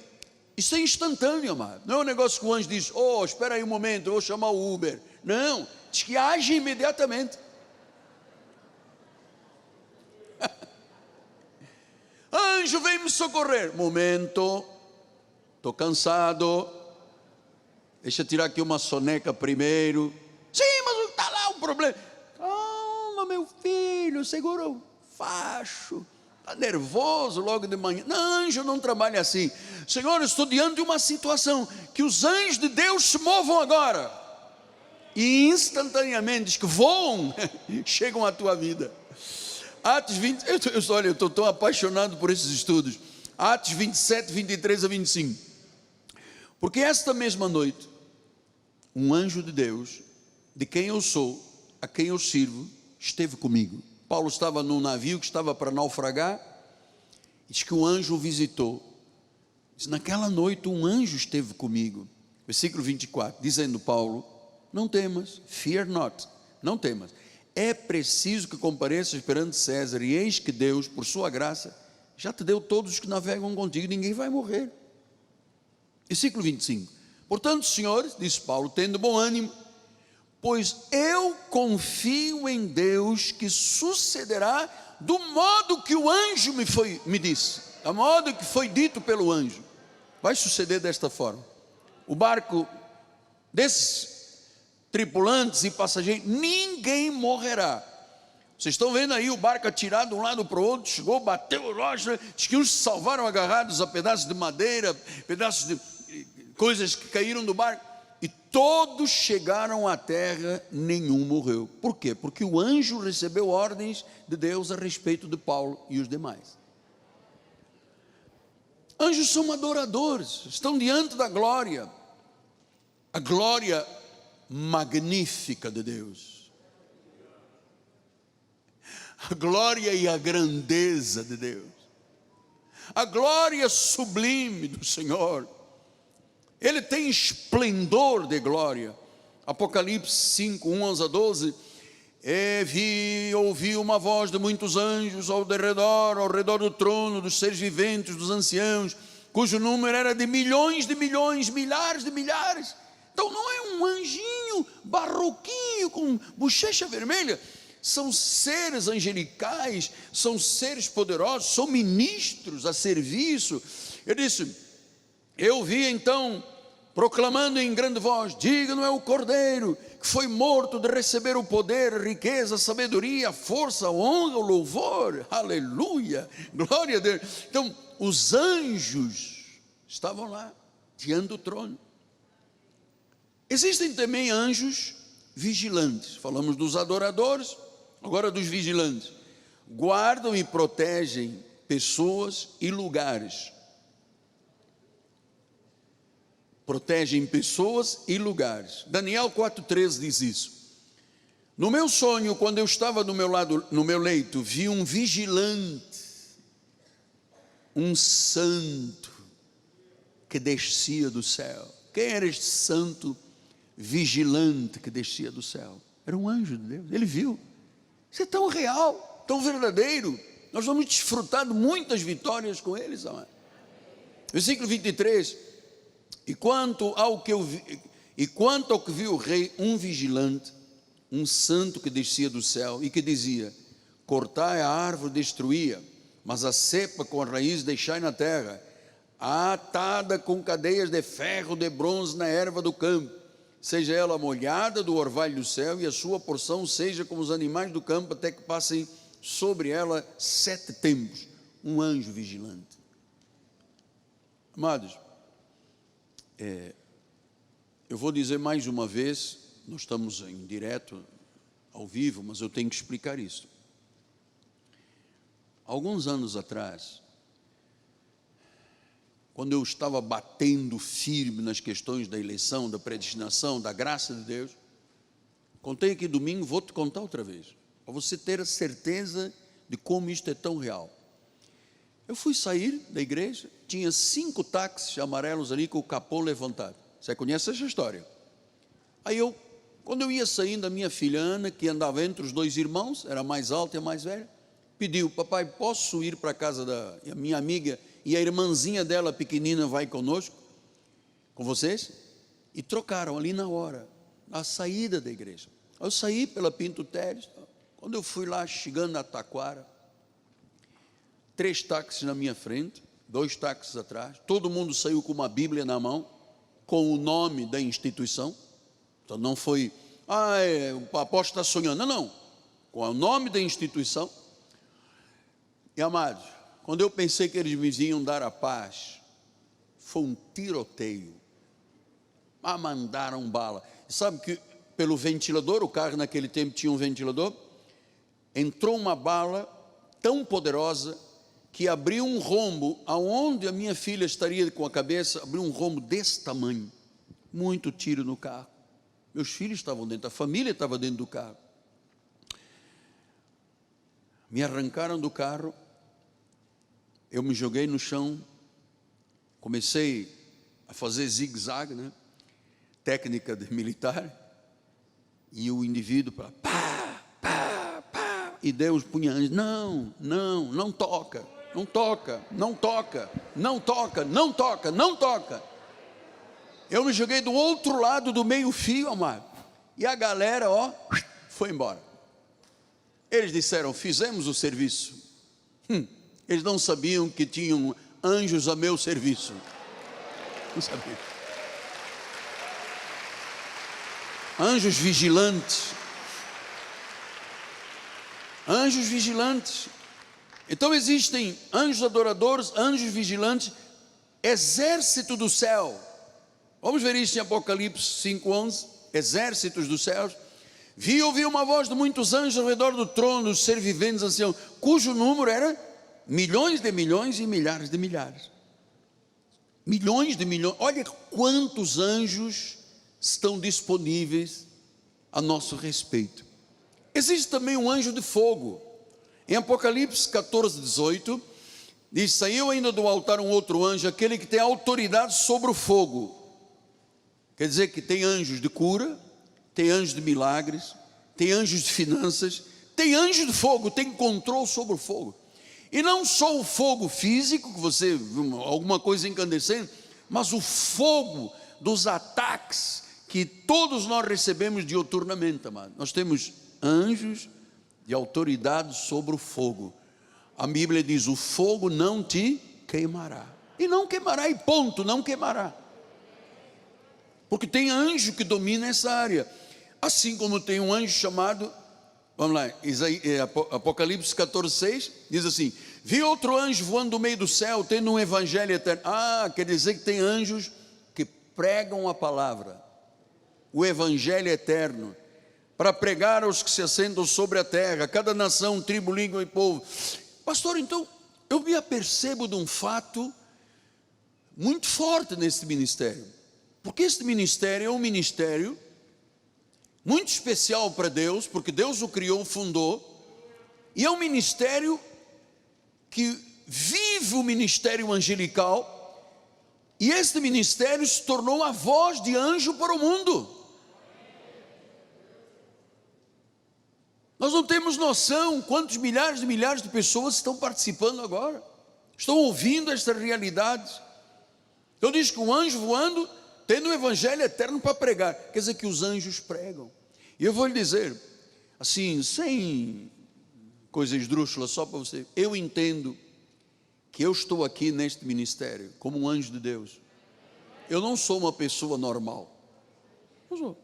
Speaker 1: isso é instantâneo, amado. Não é um negócio que o anjo diz: espera aí um momento, eu vou chamar o Uber. Não, diz que age imediatamente. Anjo, vem me socorrer. Momento, estou cansado. Deixa eu tirar aqui uma soneca primeiro. Sim, mas está lá o problema. Calma, meu filho, segura o facho. Está nervoso logo de manhã. Não, anjo não trabalha assim. Senhor, eu estou diante de uma situação que os anjos de Deus se movam agora. E instantaneamente, diz que voam, chegam à tua vida. Atos 20, eu estou tão apaixonado por esses estudos. Atos 27, 23 a 25. Porque esta mesma noite, um anjo de Deus, de quem eu sou, a quem eu sirvo, esteve comigo. Paulo estava num navio que estava para naufragar, diz que um anjo o visitou. Diz, naquela noite um anjo esteve comigo. Versículo 24, dizendo Paulo: não temas, fear not, não temas. É preciso que compareças perante César, e eis que Deus, por sua graça, já te deu todos os que navegam contigo, ninguém vai morrer. Versículo 25, portanto, senhores, disse Paulo, tendo bom ânimo, pois eu confio em Deus que sucederá do modo que o anjo me disse, a modo que foi dito pelo anjo. Vai suceder desta forma: o barco desses tripulantes e passageiros, ninguém morrerá. Vocês estão vendo aí o barco atirado de um lado para o outro, chegou, bateu rocha, diz que uns se salvaram agarrados a pedaços de madeira, pedaços de coisas que caíram do barco, e todos chegaram à terra, nenhum morreu. Por quê? Porque o anjo recebeu ordens de Deus a respeito de Paulo e os demais. Anjos são adoradores, estão diante da glória, a glória magnífica de Deus, a glória e a grandeza de Deus, a glória sublime do Senhor. Ele tem esplendor de glória. Apocalipse 5, 11 a 12. Ouvi uma voz de muitos anjos ao redor do trono, dos seres viventes, dos anciãos, cujo número era de milhões, milhares de milhares. Então não é um anjinho barroquinho com bochecha vermelha. São seres angelicais, são seres poderosos, são ministros a serviço. Ele disse: eu vi então proclamando em grande voz: digno é o Cordeiro, que foi morto, de receber o poder, a riqueza, a sabedoria, a força, a honra, o louvor. Aleluia, glória a Deus. Então, os anjos estavam lá, diante do trono. Existem também anjos vigilantes. Falamos dos adoradores, agora dos vigilantes. Guardam e protegem pessoas e lugares. Protegem pessoas e lugares. Daniel 4,13 diz isso. No meu sonho, quando eu estava no meu leito, vi um vigilante, um santo, que descia do céu. Quem era este santo vigilante que descia do céu? Era um anjo de Deus. Ele viu. Isso é tão real, tão verdadeiro. Nós vamos desfrutar de muitas vitórias com eles, amado. Versículo 23. E quanto ao que viu o rei, um vigilante, um santo que descia do céu e que dizia: cortai a árvore, destruía, mas a cepa com a raiz deixai na terra, atada com cadeias de ferro, de bronze na erva do campo, seja ela molhada do orvalho do céu, e a sua porção seja como os animais do campo, até que passem sobre ela 7 tempos. Um anjo vigilante. Amados, eu vou dizer mais uma vez, nós estamos em direto, ao vivo, mas eu tenho que explicar isso. Alguns anos atrás, quando eu estava batendo firme nas questões da eleição, da predestinação, da graça de Deus, contei aqui domingo, vou te contar outra vez, para você ter a certeza de como isto é tão real. Eu fui sair da igreja, tinha 5 táxis amarelos ali com o capô levantado. Você conhece essa história? Aí quando eu ia saindo, a minha filha Ana, que andava entre os 2 irmãos, era a mais alta e a mais velha, pediu: papai, posso ir para a casa da minha amiga, e a irmãzinha dela pequenina vai conosco, com vocês? E trocaram ali na hora, na saída da igreja. Eu saí pela Pinto Teres. Quando eu fui lá, chegando na Taquara, 3 táxis na minha frente, 2 táxis atrás, todo mundo saiu com uma Bíblia na mão, com o nome da instituição. Então não foi, o apóstolo está sonhando, não, com o nome da instituição. E amados, quando eu pensei que eles me iam dar a paz, foi um tiroteio. Mandaram bala. Sabe que pelo ventilador, o carro naquele tempo tinha um ventilador, entrou uma bala tão poderosa que abriu um rombo, aonde a minha filha estaria com a cabeça, abriu um rombo desse tamanho. Muito tiro no carro. Meus filhos estavam dentro, a família estava dentro do carro. Me arrancaram do carro, eu me joguei no chão, comecei a fazer zigue-zague, né? Técnica de militar, e o indivíduo para pá, pá, pá, e Deus punha anjos: não toca, não toca, não toca, não toca, não toca, não toca. Eu me joguei do outro lado do meio-fio, amado, e a galera, foi embora. Eles disseram: fizemos o serviço. Eles não sabiam que tinham anjos a meu serviço. Não sabiam. Anjos vigilantes. Anjos vigilantes. Então existem anjos adoradores, anjos vigilantes, exército do céu. Vamos ver isso em Apocalipse 5:11. Exércitos dos céus. Vi e ouvi uma voz de muitos anjos ao redor do trono, dos seres viventes anciãos, cujo número era milhões de milhões e milhares de milhares. Milhões de milhões. Olha quantos anjos estão disponíveis a nosso respeito. Existe também um anjo de fogo. Em Apocalipse 14:18 diz: saiu ainda do altar um outro anjo, aquele que tem autoridade sobre o fogo. Quer dizer que tem anjos de cura, tem anjos de milagres, tem anjos de finanças, tem anjo de fogo, tem controle sobre o fogo. E não só o fogo físico, que você, alguma coisa incandescente, mas o fogo dos ataques que todos nós recebemos diuturnamente, amado. Nós temos anjos de autoridade sobre o fogo. A Bíblia diz: o fogo não te queimará. E não queimará, e ponto, não queimará. porque tem anjo que domina essa área, assim como tem um anjo chamado, vamos lá, Apocalipse 14:6, diz assim: vi outro anjo voando no meio do céu, tendo um evangelho eterno. Quer dizer que tem anjos que pregam a palavra, o evangelho eterno, para pregar aos que se assentam sobre a terra, cada nação, tribo, língua e povo. Pastor, então, eu me apercebo de um fato muito forte nesse ministério, porque este ministério é um ministério muito especial para Deus, porque Deus o criou, fundou, e é um ministério que vive o ministério angelical, e este ministério se tornou a voz de anjo para o mundo. Nós não temos noção quantos milhares de pessoas estão participando agora, estão ouvindo esta realidade. Eu disse que um anjo voando, tendo o evangelho eterno para pregar, quer dizer que os anjos pregam. E eu vou lhe dizer, assim, sem coisa esdrúxula, só para você, eu entendo que eu estou aqui neste ministério como um anjo de Deus. Eu não sou uma pessoa normal, não sou.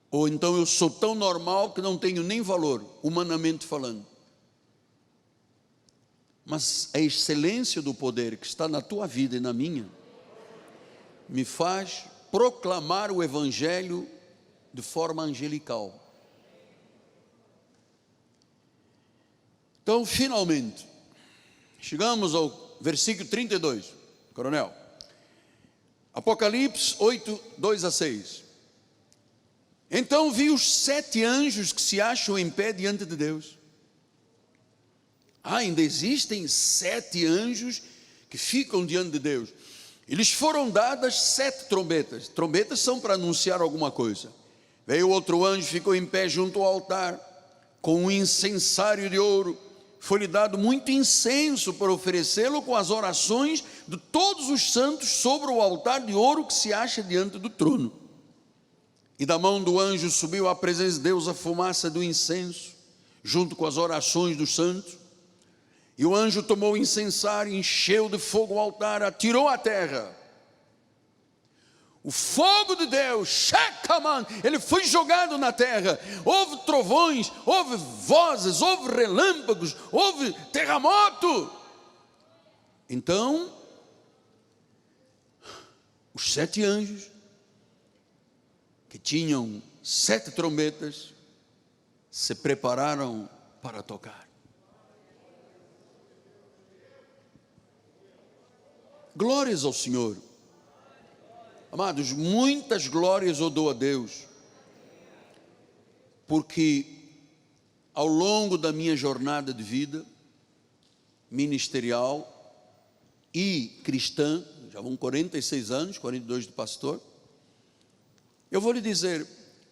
Speaker 1: Ou então eu sou tão normal que não tenho nem valor, humanamente falando. Mas a excelência do poder que está na tua vida e na minha, me faz proclamar o evangelho de forma angelical. Então, finalmente, chegamos ao versículo 32, coronel. Apocalipse 8, 2-6. Então vi os 7 anjos que se acham em pé diante de Deus. Ainda existem 7 anjos que ficam diante de Deus. Eles foram dadas 7 trombetas. Trombetas são para anunciar alguma coisa. Veio outro anjo, ficou em pé junto ao altar, com um incensário de ouro. Foi-lhe dado muito incenso para oferecê-lo com as orações de todos os santos sobre o altar de ouro que se acha diante do trono. E da mão do anjo subiu à presença de Deus a fumaça do incenso, junto com as orações dos santos. E o anjo tomou o incensário, encheu de fogo o altar, atirou à terra. O fogo de Deus, Shekaman, ele foi jogado na terra. Houve trovões, houve vozes, houve relâmpagos, houve terremoto. Então, os 7 anjos, que tinham 7 trombetas, se prepararam para tocar. Glórias ao Senhor. Amados, muitas glórias eu dou a Deus, porque ao longo da minha jornada de vida ministerial e cristã, já vão 46 anos, 42 de pastor, eu vou lhe dizer,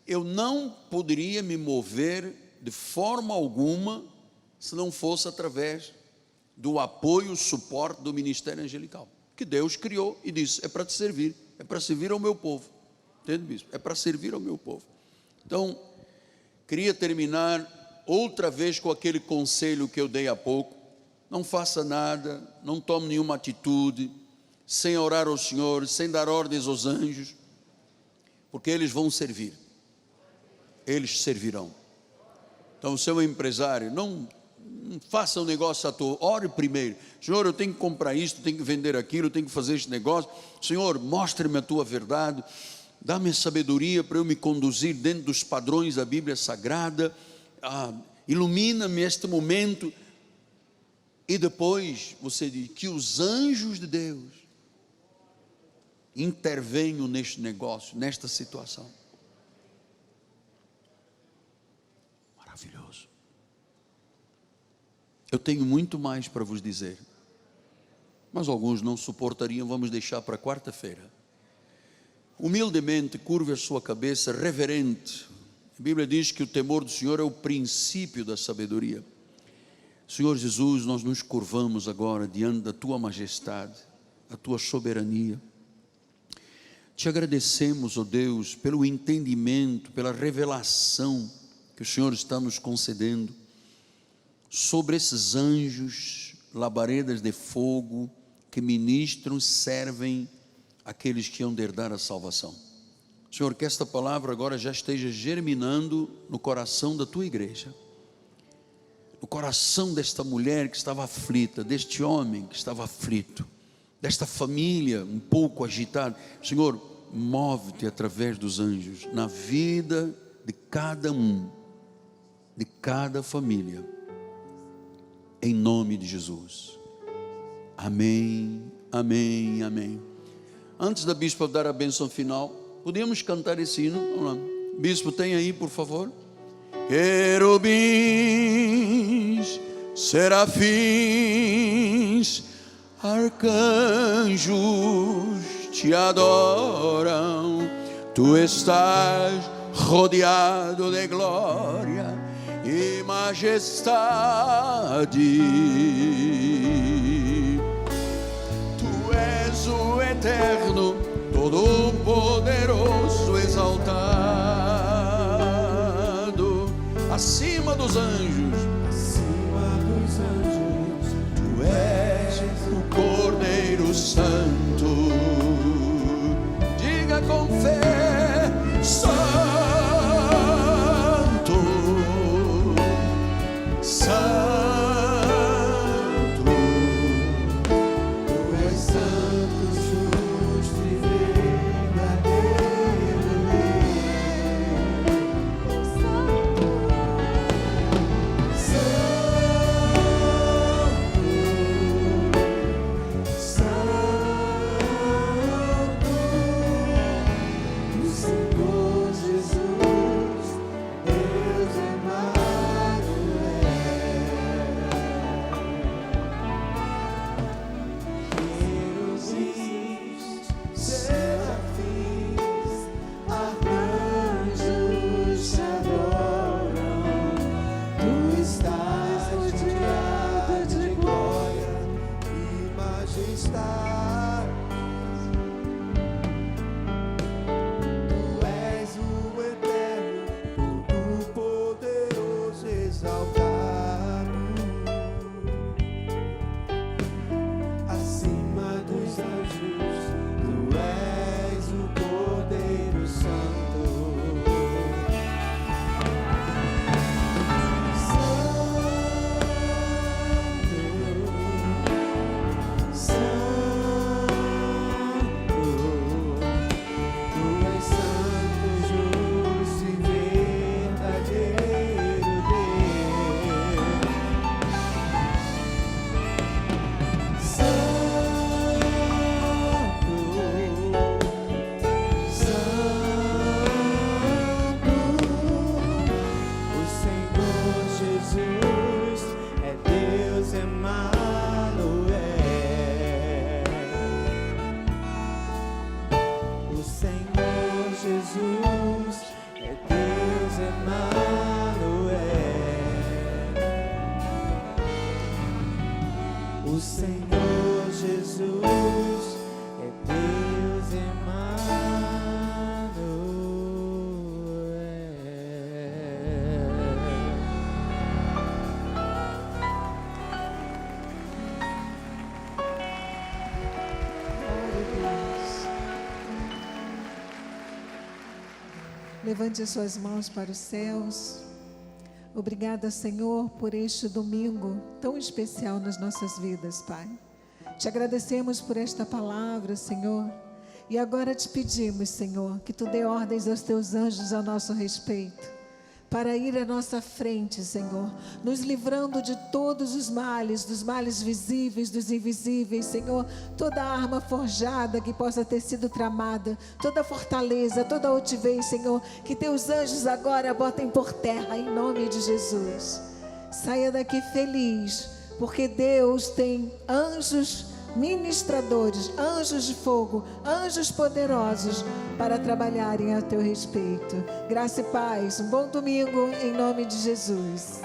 Speaker 1: eu não poderia me mover de forma alguma se não fosse através do apoio, suporte do ministério angelical, que Deus criou e disse, é para te servir, é para servir ao meu povo. Entende, bispo? É para servir ao meu povo. Então, queria terminar outra vez com aquele conselho que eu dei há pouco. Não faça nada, não tome nenhuma atitude, sem orar ao Senhor, sem dar ordens aos anjos, porque eles vão servir, eles servirão. Então, se é um empresário, não faça um negócio à toa, ore primeiro. Senhor, eu tenho que comprar isto, tenho que vender aquilo, tenho que fazer este negócio. Senhor, mostre-me a tua verdade, dá-me sabedoria para eu me conduzir dentro dos padrões da Bíblia Sagrada, ilumina-me este momento. E depois você diz que os anjos de Deus intervenham neste negócio, nesta situação. Maravilhoso. Eu tenho muito mais para vos dizer, mas alguns não suportariam, vamos deixar para quarta-feira. Humildemente curve a sua cabeça, reverente. A Bíblia diz que o temor do Senhor é o princípio da sabedoria. Senhor Jesus, nós nos curvamos agora diante da tua majestade, a tua soberania. Te agradecemos, ó Deus, pelo entendimento, pela revelação que o Senhor está nos concedendo sobre esses anjos, labaredas de fogo, que ministram, servem aqueles que hão de herdar a salvação. Senhor, que esta palavra agora já esteja germinando no coração da tua igreja, no coração desta mulher que estava aflita, deste homem que estava aflito, desta família um pouco agitada. Senhor, move-te através dos anjos na vida de cada um, de cada família, em nome de Jesus. Amém, amém, amém. Antes da bispa dar a bênção final, podemos cantar esse hino? Vamos lá. Bispo, tem aí, por favor. Querubins, serafins, arcanjos te adoram. Tu estás rodeado de glória e majestade. Tu és o eterno, todo-poderoso, exaltado, acima dos anjos, tu és o Cordeiro Santo. Diga com fé: Santo, Santo.
Speaker 2: O Senhor Jesus é Deus Emmanuel.
Speaker 3: Levante as suas mãos para os céus. Obrigada, Senhor, por este domingo tão especial nas nossas vidas, Pai. Te agradecemos por esta palavra, Senhor. E agora te pedimos, Senhor, que Tu dê ordens aos Teus anjos a nosso respeito, para ir à nossa frente, Senhor, nos livrando de todos os males, dos males visíveis, dos invisíveis, Senhor. Toda arma forjada que possa ter sido tramada, toda fortaleza, toda altivez, Senhor, que Teus anjos agora botem por terra, em nome de Jesus. Saia daqui feliz, porque Deus tem anjos ministradores, anjos de fogo, anjos poderosos para trabalharem a teu respeito. Graça e paz, um bom domingo em nome de Jesus.